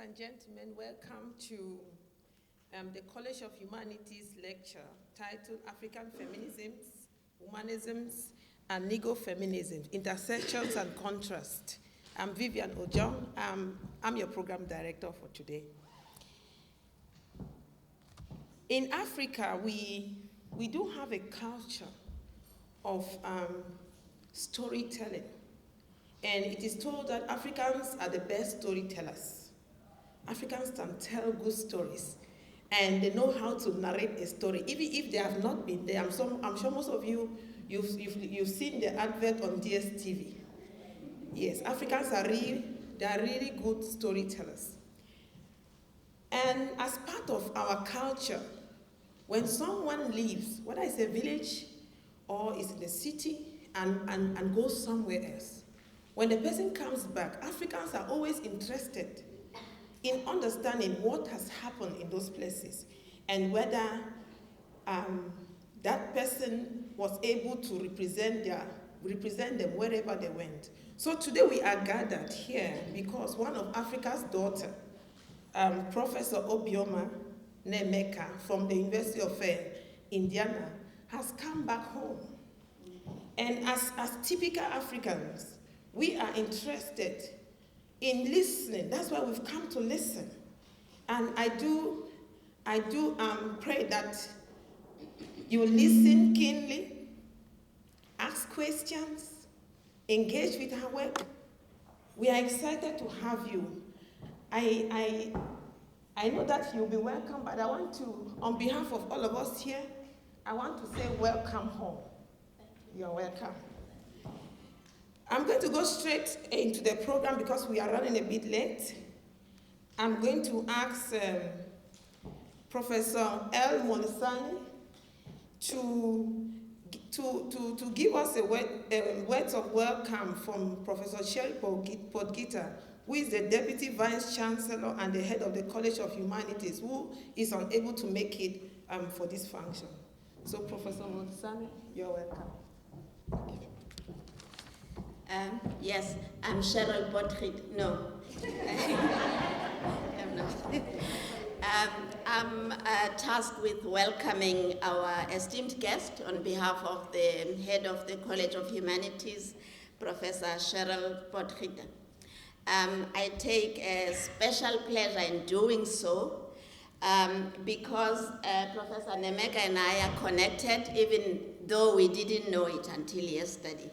and gentlemen, welcome to the College of Humanities lecture titled African Feminisms, Humanisms, and Neo-Feminism, Intersections and Contrast. I'm Vivian Ojo. I'm your program director for today. In Africa, we do have a culture of storytelling. And it is told that Africans are the best storytellers. Africans can tell good stories, and they know how to narrate a story, even if they have not been there. I'm sure most of you, you've seen the advert on DSTV. Yes, Africans are really good storytellers. And as part of our culture, when someone leaves, whether it's a village or it's in the city and goes somewhere else, when the person comes back, Africans are always interested in understanding what has happened in those places and whether that person was able to represent them wherever they went. So today we are gathered here because one of Africa's daughter, Professor O Nnaemeka from the University of Indiana, has come back home. And as typical Africans, we are interested in listening. That's why we've come to listen. And I do pray that you listen keenly, ask questions, engage with our work. We are excited to have you. I know that you'll be welcome, but I want to, on behalf of all of us here, I want to say welcome home. You're welcome. I'm going to go straight into the program because we are running a bit late. I'm going to ask Professor L. Molisani to give us a words of welcome from Professor Cheryl Potgieter, who is the Deputy Vice Chancellor and the head of the College of Humanities, who is unable to make it for this function. So, Professor Molisani, you're welcome. Thank you. Yes, I'm Cheryl Potgieter. No, I'm not. I'm tasked with welcoming our esteemed guest on behalf of the head of the College of Humanities, Professor Cheryl Potgieter. I take a special pleasure in doing so because Professor Nnaemeka and I are connected, even though we didn't know it until yesterday.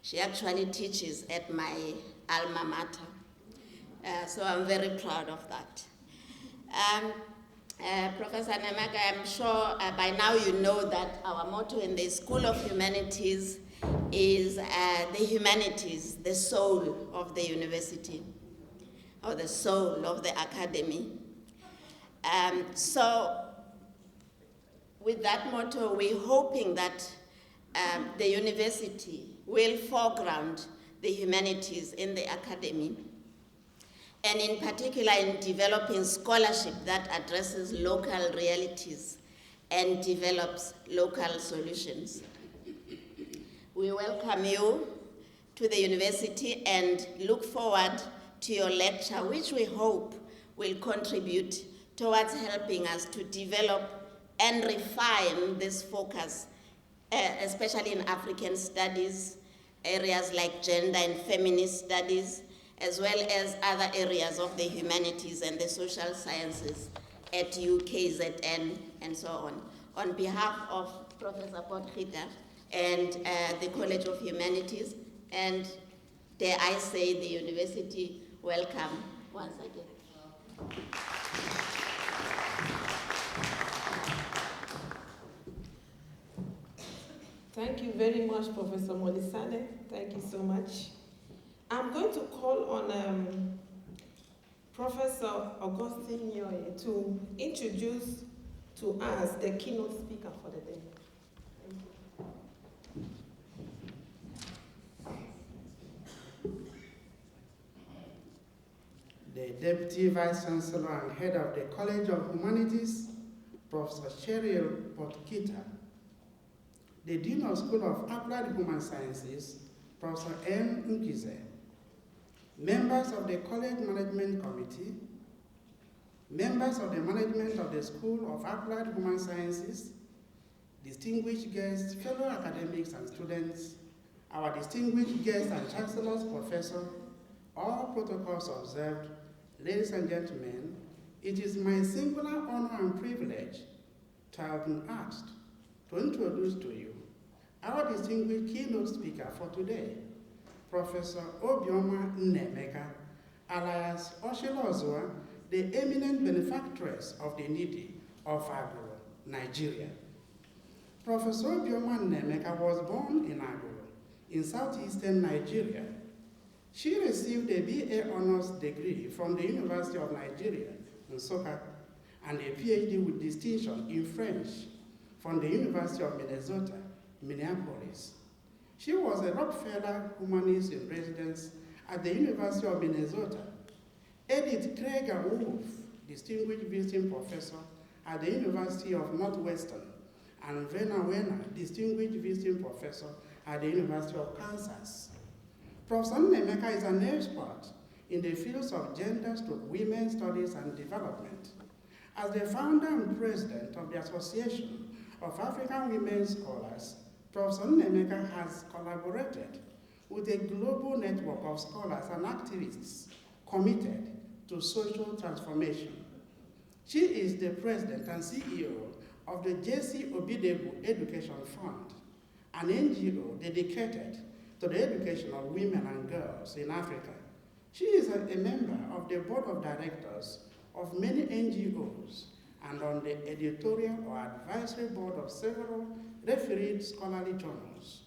She actually teaches at my alma mater, so I'm very proud of that. Professor Nnaemeka, I'm sure by now you know that our motto in the School of Humanities is the humanities, the soul of the university, or the soul of the academy. So with that motto, we're hoping that the university will foreground the humanities in the academy, and in particular in developing scholarship that addresses local realities and develops local solutions. We welcome you to the university and look forward to your lecture, which we hope will contribute towards helping us to develop and refine this focus, especially in African studies, areas like gender and feminist studies, as well as other areas of the humanities and the social sciences at UKZN and so on. On behalf of Professor Potgieter and the College of Humanities, and dare I say the university, welcome once again. Thank you very much, Professor Molisani. Thank you so much. I'm going to call on Professor Augustine Nyoye to introduce to us the keynote speaker for the day. The Deputy Vice Chancellor and Head of the College of Humanities, Professor Cheryl Potgieter. The Dean of School of Applied Human Sciences, Professor M. Nkize. Members of the College Management Committee, members of the management of the School of Applied Human Sciences, distinguished guests, fellow academics and students, our distinguished guests and chancellors, professor, all protocols observed, ladies and gentlemen, it is my singular honor and privilege to have been asked to introduce to you our distinguished keynote speaker for today, Professor O Nnaemeka, alias Oshilozua, the eminent benefactress of the needy of Agoro, Nigeria. Professor O Nnaemeka was born in Agoro, in southeastern Nigeria. She received a BA Honors degree from the University of Nigeria, Nsukka, and a PhD with distinction in French from the University of Minnesota, Minneapolis. She was a Rockefeller Humanist in residence at the University of Minnesota. Edith Kreger Wolf, distinguished visiting professor at the University of Northwestern, and Vena Wena, distinguished visiting professor at the University of Kansas. Professor Nnaemeka is an expert in the fields of gender, women's studies, and development. As the founder and president of the Association of African Women Scholars, Professor Nnaemeka has collaborated with a global network of scholars and activists committed to social transformation. She is the president and CEO of the J.C. Obidebu Education Fund, an NGO dedicated to the education of women and girls in Africa. She is a member of the board of directors of many NGOs and on the editorial or advisory board of several refereed scholarly journals.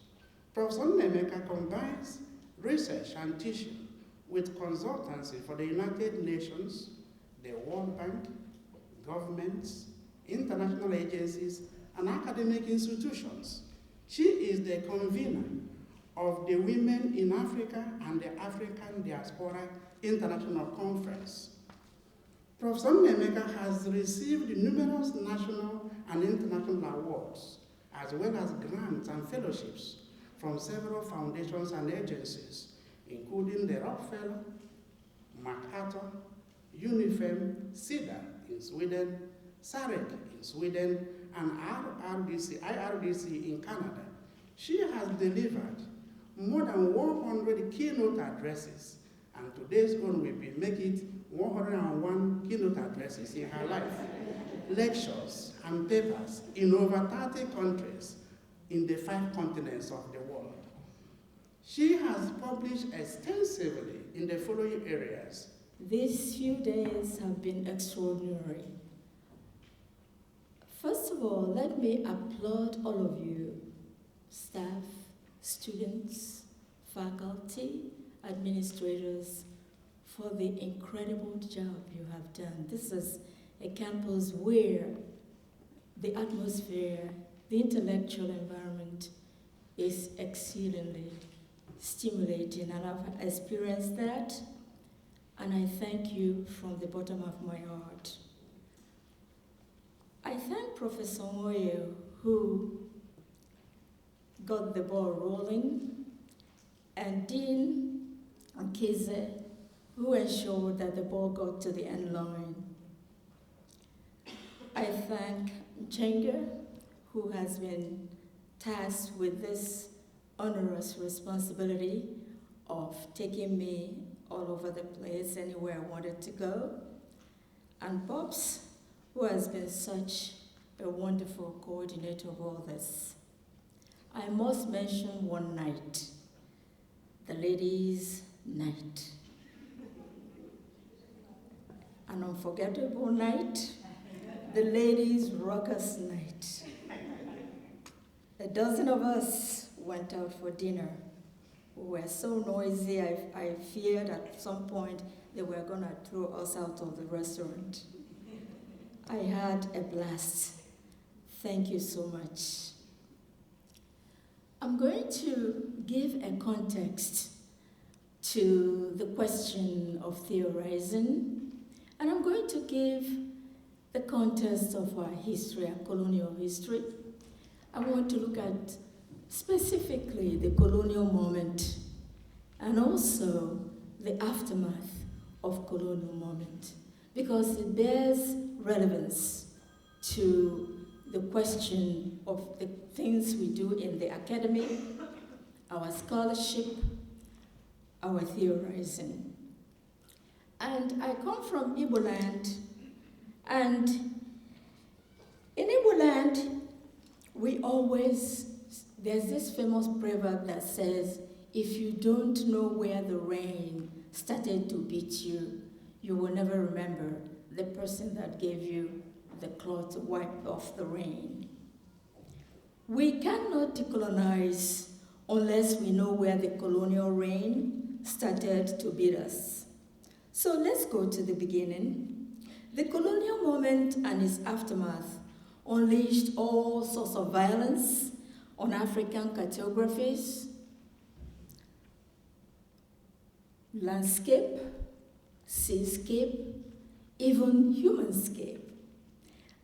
Professor Nnaemeka combines research and teaching with consultancy for the United Nations, the World Bank, governments, international agencies, and academic institutions. She is the convener of the Women in Africa and the African Diaspora International Conference. Professor Nnaemeka has received numerous national and international awards, as well as grants and fellowships from several foundations and agencies, including the Rockefeller, MacArthur, UNIFEM, SIDA in Sweden, SAREC in Sweden, and IRDC in Canada. She has delivered more than 100 keynote addresses, and today's own will be make it 101 keynote addresses in her life, lectures and papers in over 30 countries in the 5 continents of the world. She has published extensively in the following areas. These few days have been extraordinary. First of all, let me applaud all of you, staff, students, faculty, administrators, for the incredible job you have done. This is a campus where the atmosphere, the intellectual environment is exceedingly stimulating, and I've experienced that, and I thank you from the bottom of my heart. I thank Professor Moyo, who got the ball rolling, and Dean Nkeze, who ensured that the ball got to the end line. I thank Chenga, who has been tasked with this onerous responsibility of taking me all over the place, anywhere I wanted to go. And Bobs, who has been such a wonderful coordinator of all this. I must mention one night, the ladies' night. An unforgettable night, the ladies' rockers' night. A dozen of us went out for dinner. We were so noisy, I feared at some point they were gonna throw us out of the restaurant. I had a blast. Thank you so much. I'm going to give a context to the question of theorizing, and I'm going to give the context of our history, our colonial history. I want to look at specifically the colonial moment and also the aftermath of colonial moment. because it bears relevance to the question of the things we do in the academy, our scholarship, our theorizing. And I come from Igbo land, and in Igbo land, there's this famous proverb that says, if you don't know where the rain started to beat you, you will never remember the person that gave you the cloth to wipe off the rain. We cannot decolonize unless we know where the colonial rain started to beat us. So let's go to the beginning. The colonial moment and its aftermath unleashed all sorts of violence on African cartographies, landscape, seascape, even humanscape.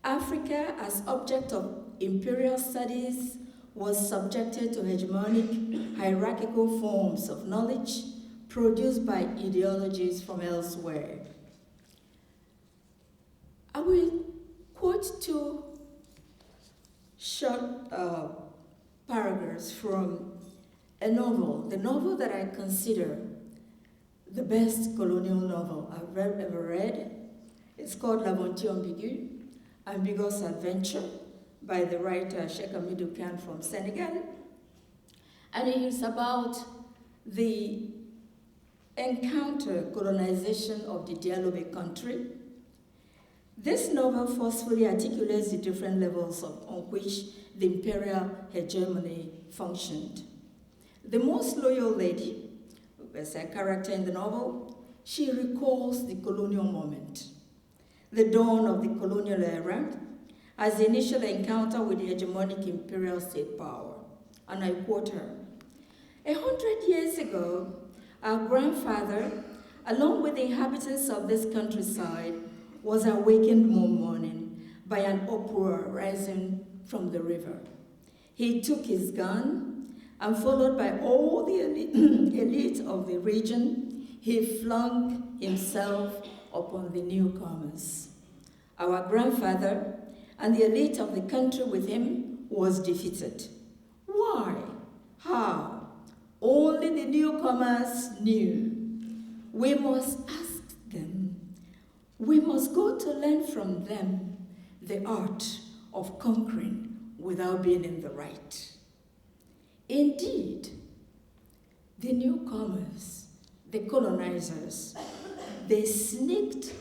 Africa, as object of imperial studies, was subjected to hegemonic, hierarchical forms of knowledge produced by ideologies from elsewhere. I will quote two short paragraphs from a novel, the novel that I consider the best colonial novel I've ever read. It's called L'Aventure Ambiguë, Ambiguous Adventure, by the writer Cheikh Hamidou Kane from Senegal. And it is about the encounter, colonization of the Dialobe country. This novel forcefully articulates the different levels on which the imperial hegemony functioned. The most loyal lady, as a character in the novel, she recalls the colonial moment, the dawn of the colonial era, as the initial encounter with the hegemonic imperial state power. And I quote her, 100 years ago, our grandfather, along with the inhabitants of this countryside, was awakened one morning by an uproar rising from the river. He took his gun, and followed by all the elite of the region, he flung himself upon the newcomers. Our grandfather and the elite of the country with him was defeated. Why? How? Only the newcomers knew. We must ask them. We must go to learn from them the art of conquering without being in the right. Indeed, the newcomers, the colonizers, they sneaked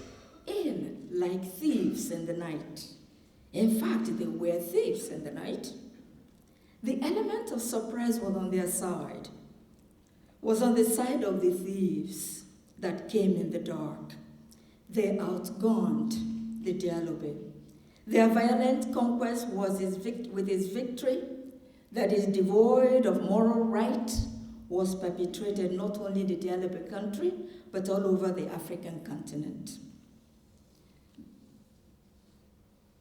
in like thieves in the night. In fact, they were thieves in the night. The element of surprise was on their side, was on the side of the thieves that came in the dark. They outgunned the Dialobe. Their violent conquest was with his victory that is devoid of moral right, was perpetrated not only in the Dialobe country, but all over the African continent.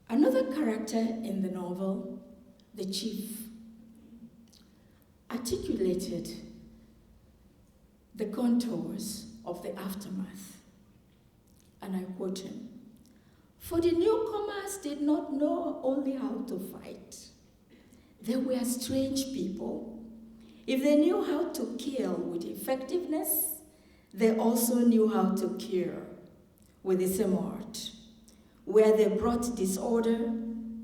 Another character in the novel, the chief, articulated the contours of the aftermath. And I quote him, "For the newcomers did not know only how to fight. They were strange people. If they knew how to kill with effectiveness, they also knew how to cure with the same art. Where they brought disorder,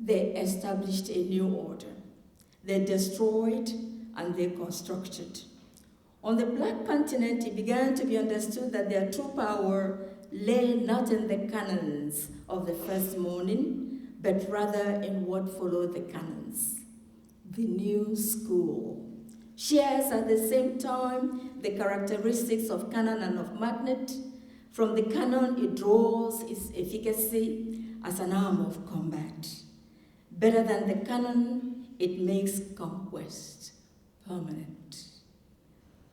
they established a new order. They destroyed and they constructed. On the Black continent, it began to be understood that their true power lay not in the canons of the first morning, but rather in what followed the canons. The new school shares at the same time the characteristics of canon and of magnet. From the canon, it draws its efficacy as an arm of combat. Better than the canon, it makes conquest permanent.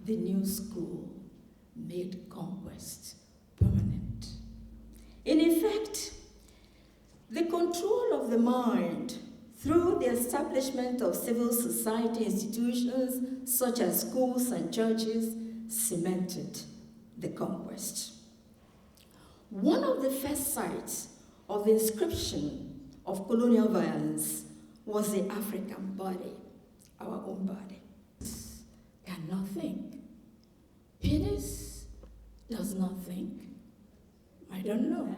The new school made conquest permanent. In effect, the control of the mind through the establishment of civil society institutions such as schools and churches cemented the conquest. One of the first sites of the inscription of colonial violence was the African body, our own body. Cannot think. Penis does not think. I don't know.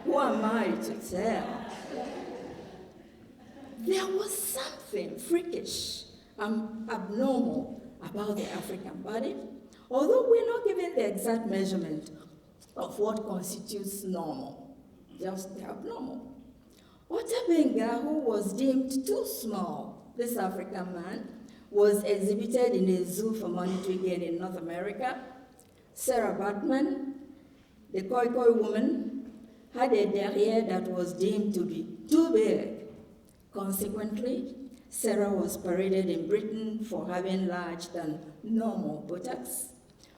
Who am I to tell? There was something freakish and abnormal about the African body, although we're not given the exact measurement of what constitutes normal, just the abnormal. O Nnaemeka, who was deemed too small, this African man, was exhibited in a zoo for monetary gain in North America. Sarah Batman, the Khoi woman, had a derriere that was deemed to be too big. Consequently, Sarah was paraded in Britain for having large than normal buttocks.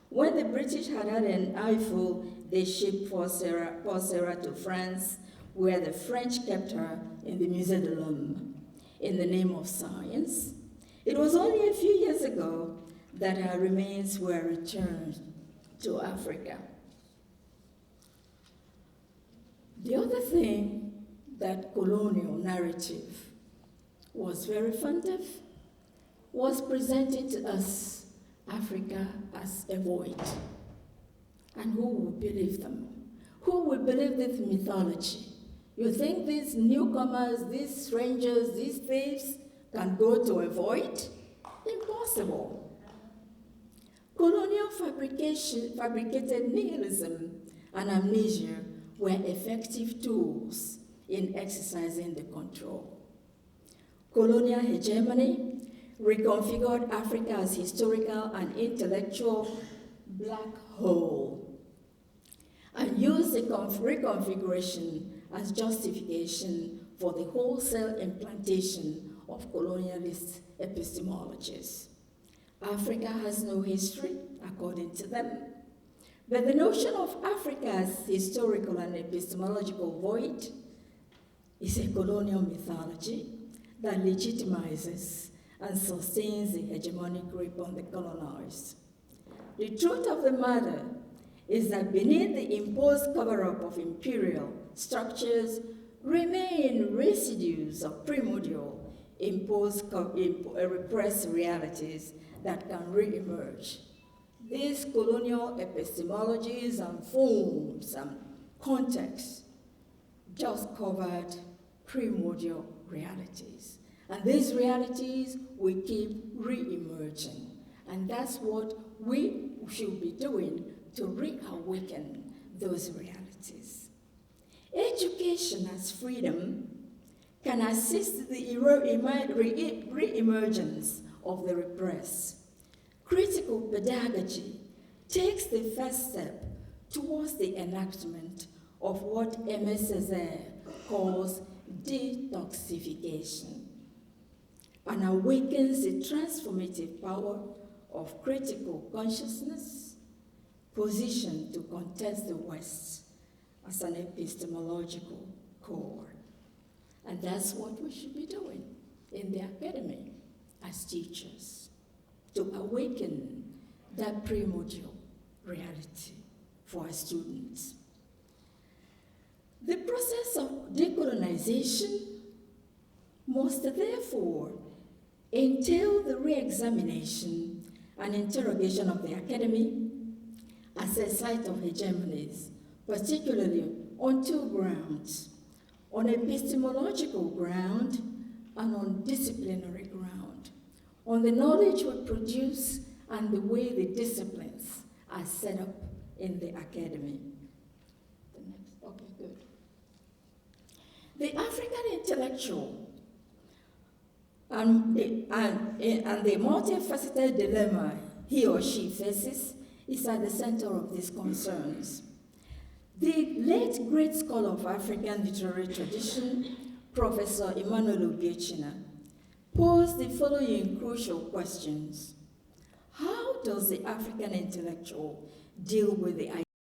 When the British had an eyeful, they shipped poor Sarah to France, where the French kept her in the Musée de l'Homme in the name of science. It was only a few years ago that her remains were returned to Africa. The other thing that colonial narrative was very fond of was presenting to us Africa as a void. And who would believe them? Who would believe this mythology? You think these newcomers, these strangers, these thieves can go to a void? Impossible. Colonial fabricated nihilism and amnesia were effective tools in exercising the control. Colonial hegemony reconfigured Africa as historical and intellectual black hole and used the reconfiguration as justification for the wholesale implantation of colonialist epistemologies. Africa has no history, according to them, but the notion of Africa as historical and epistemological void is a colonial mythology that legitimizes and sustains the hegemonic grip on the colonized. The truth of the matter is that beneath the imposed cover-up of imperial structures remain residues of primordial, repressed realities that can re-emerge. These colonial epistemologies and forms and contexts just covered primordial realities. And these realities will keep re-emerging. And that's what we should be doing to reawaken those realities. Education as freedom can assist the re-emergence of the repressed. Critical pedagogy takes the first step towards the enactment of what MSSR calls detoxification and awakens the transformative power of critical consciousness positioned to contest the West as an epistemological core. And that's what we should be doing in the academy as teachers, to awaken that primordial reality for our students. The process of decolonization must therefore entail the re-examination and interrogation of the academy as a site of hegemonies, particularly on two grounds: on epistemological ground and on disciplinary ground, on the knowledge we produce and the way the disciplines are set up in the academy. The next, okay, good. The African intellectual and the multifaceted dilemma he or she faces is at the center of these concerns. The late great scholar of African literary tradition, Professor Emmanuel Obiechina, posed the following crucial questions. How does the African intellectual deal with the